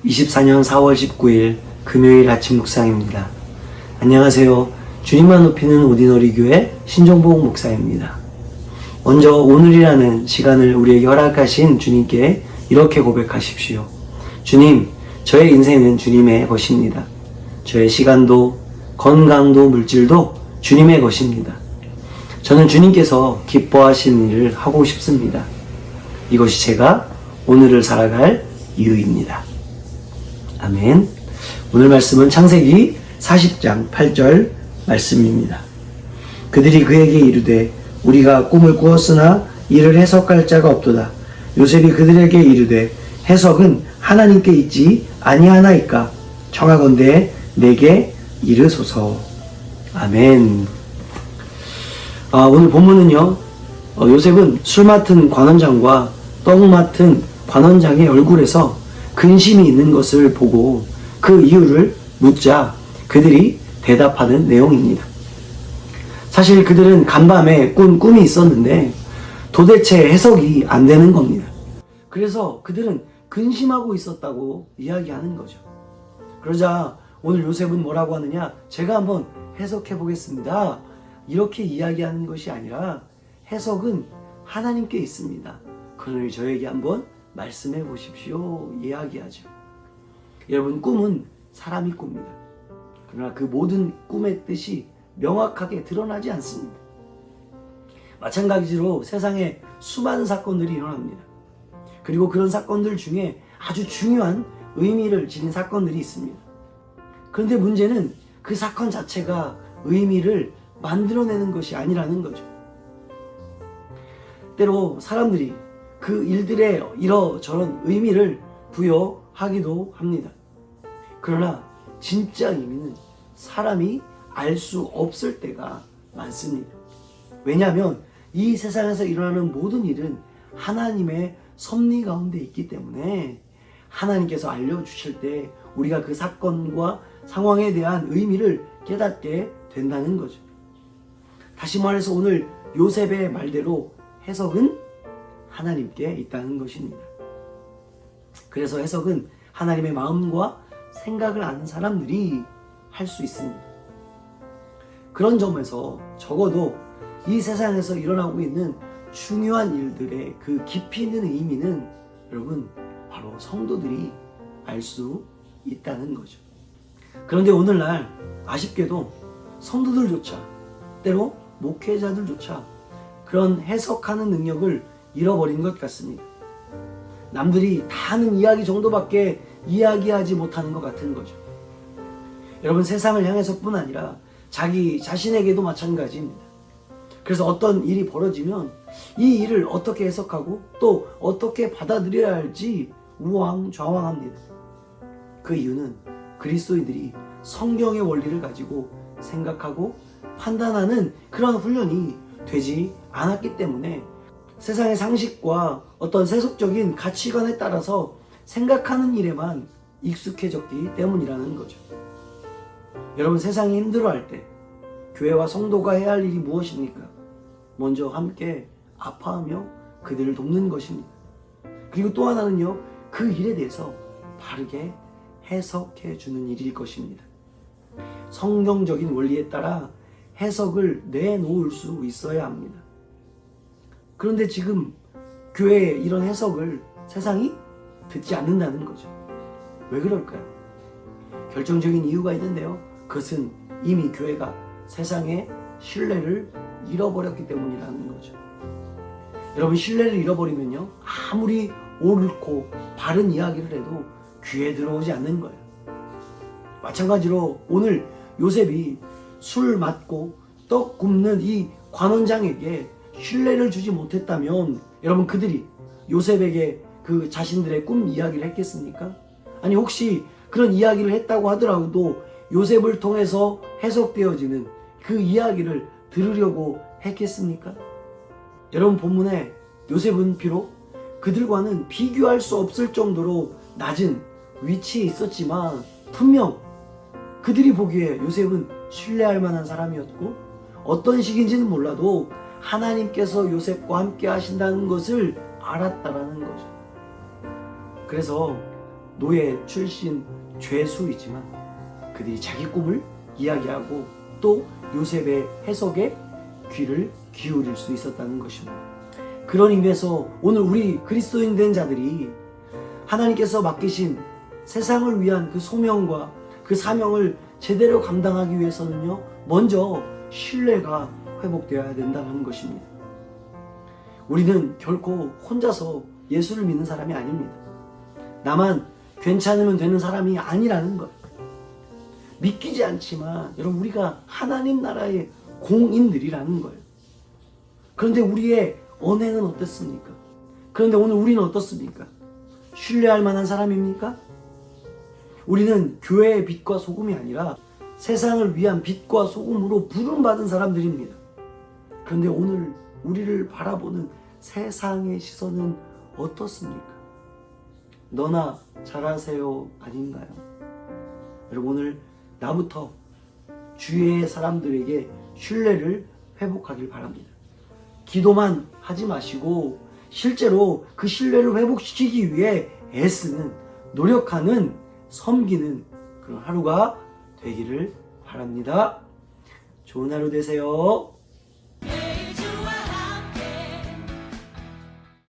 24년 4월 19일 금요일 아침 묵상입니다. 안녕하세요. 주님만 높이는 오디너리 교회 신종복 목사입니다. 먼저 오늘이라는 시간을 우리에게 허락하신 주님께 이렇게 고백하십시오. 주님, 저의 인생은 주님의 것입니다. 저의 시간도 건강도 물질도 주님의 것입니다. 저는 주님께서 기뻐하시는 일을 하고 싶습니다. 이것이 제가 오늘을 살아갈 이유입니다. 아멘. 오늘 말씀은 창세기 40장 8절 말씀입니다. 그들이 그에게 이르되 우리가 꿈을 꾸었으나 이를 해석할 자가 없도다. 요셉이 그들에게 이르되 해석은 하나님께 있지 아니하나이까? 청하건대 내게 이르소서. 아멘. 오늘 본문은요, 요셉은 술 맡은 관원장과 떡 맡은 관원장의 얼굴에서 근심이 있는 것을 보고 그 이유를 묻자 그들이 대답하는 내용입니다. 사실 그들은 간밤에 꾼 꿈이 있었는데 도대체 해석이 안 되는 겁니다. 그래서 그들은 근심하고 있었다고 이야기하는 거죠. 그러자 오늘 요셉은 뭐라고 하느냐? 제가 한번 해석해 보겠습니다. 이렇게 이야기하는 것이 아니라 해석은 하나님께 있습니다. 그러니 저에게 한번 말씀해 보십시오. 이야기하죠. 여러분, 꿈은 사람이 꿉니다. 그러나 그 모든 꿈의 뜻이 명확하게 드러나지 않습니다. 마찬가지로 세상에 수많은 사건들이 일어납니다. 그리고 그런 사건들 중에 아주 중요한 의미를 지닌 사건들이 있습니다. 그런데 문제는 그 사건 자체가 의미를 만들어내는 것이 아니라는 거죠. 때로 사람들이 그 일들에 이러저런 의미를 부여하기도 합니다. 그러나 진짜 의미는 사람이 알 수 없을 때가 많습니다. 왜냐하면 이 세상에서 일어나는 모든 일은 하나님의 섭리 가운데 있기 때문에 하나님께서 알려주실 때 우리가 그 사건과 상황에 대한 의미를 깨닫게 된다는 거죠. 다시 말해서 오늘 요셉의 말대로 해석은 하나님께 있다는 것입니다. 그래서 해석은 하나님의 마음과 생각을 아는 사람들이 할 수 있습니다. 그런 점에서 적어도 이 세상에서 일어나고 있는 중요한 일들의 그 깊이 있는 의미는 여러분 바로 성도들이 알 수 있다는 거죠. 그런데 오늘날 아쉽게도 성도들조차 때로 목회자들조차 그런 해석하는 능력을 잃어버린 것 같습니다. 남들이 다 아는 이야기 정도밖에 이야기하지 못하는 것 같은 거죠. 여러분, 세상을 향해서뿐 아니라 자기 자신에게도 마찬가지입니다. 그래서 어떤 일이 벌어지면 이 일을 어떻게 해석하고 또 어떻게 받아들여야 할지 우왕좌왕합니다. 그 이유는 그리스도인들이 성경의 원리를 가지고 생각하고 판단하는 그런 훈련이 되지 않았기 때문에 세상의 상식과 어떤 세속적인 가치관에 따라서 생각하는 일에만 익숙해졌기 때문이라는 거죠. 여러분, 세상이 힘들어할 때 교회와 성도가 해야 할 일이 무엇입니까? 먼저 함께 아파하며 그들을 돕는 것입니다. 그리고 또 하나는요, 그 일에 대해서 바르게 해석해 주는 일일 것입니다. 성경적인 원리에 따라 해석을 내놓을 수 있어야 합니다. 그런데 지금 교회의 이런 해석을 세상이 듣지 않는다는 거죠. 왜 그럴까요? 결정적인 이유가 있는데요. 그것은 이미 교회가 세상의 신뢰를 잃어버렸기 때문이라는 거죠. 여러분, 신뢰를 잃어버리면요, 아무리 옳고 바른 이야기를 해도 귀에 들어오지 않는 거예요. 마찬가지로 오늘 요셉이 술 맞고 떡 굽는 이 관원장에게 신뢰를 주지 못했다면 여러분, 그들이 요셉에게 그 자신들의 꿈 이야기를 했겠습니까? 아니, 혹시 그런 이야기를 했다고 하더라도 요셉을 통해서 해석되어지는 그 이야기를 들으려고 했겠습니까? 여러분, 본문에 요셉은 비록 그들과는 비교할 수 없을 정도로 낮은 위치에 있었지만 분명 그들이 보기에 요셉은 신뢰할 만한 사람이었고 어떤 식인지는 몰라도 하나님께서 요셉과 함께 하신다는 것을 알았다라는 거죠. 그래서 노예 출신 죄수이지만 그들이 자기 꿈을 이야기하고 또 요셉의 해석에 귀를 기울일 수 있었다는 것입니다. 그런 의미에서 오늘 우리 그리스도인 된 자들이 하나님께서 맡기신 세상을 위한 그 소명과 그 사명을 제대로 감당하기 위해서는요, 먼저 신뢰가 회복되어야 된다는 것입니다. 우리는 결코 혼자서 예수를 믿는 사람이 아닙니다. 나만 괜찮으면 되는 사람이 아니라는 것. 믿기지 않지만 여러분, 우리가 하나님 나라의 공인들이라는 거예요. 그런데 우리의 언행은 어떻습니까? 그런데 오늘 우리는 어떻습니까? 신뢰할 만한 사람입니까? 우리는 교회의 빛과 소금이 아니라 세상을 위한 빛과 소금으로 부름받은 사람들입니다. 그런데 오늘 우리를 바라보는 세상의 시선은 어떻습니까? 너나 잘하세요 아닌가요? 여러분, 오늘 나부터 주위의 사람들에게 신뢰를 회복하길 바랍니다. 기도만 하지 마시고 실제로 그 신뢰를 회복시키기 위해 애쓰는, 노력하는, 섬기는 그런 하루가 되기를 바랍니다. 좋은 하루 되세요.